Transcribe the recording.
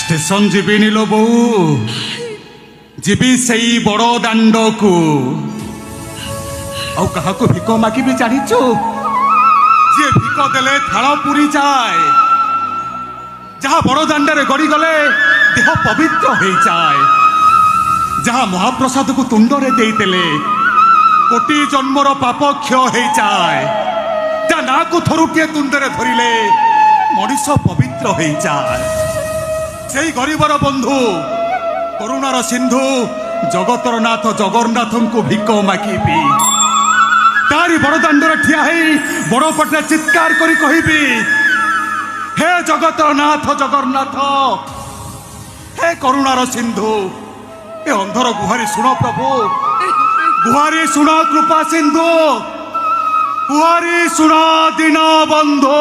Station जीविनी लो बो जीवी से बड़ दांड को आहा को भिक मागी भी जाचु जी भिक देले थाल पूरी जाए जहाँ बड़ दांडे गड़ी गले देह पवित्र हो जाए जहाँ महाप्रसाद को तुंडरे देले कोटी जन्मर पाप क्षय हो जाए जहाँ ना को थरुटिए तुंडरे धरिले मनीष पवित्र हो जाए से गरीबर बंधु करुणार सिंधु जगतर नाथ जगन्नाथ को भिक मागिबी तारी बड़ दांडर ठिया बड़ पटे चित्कार करी कहबी हे जगतर नाथ जगन्नाथ हे करुणार सिंधु ए अंधर गुहारी सुन प्रभु गुहारी सुन कृपा सिंधु गुहारी सुन दीन बंधु।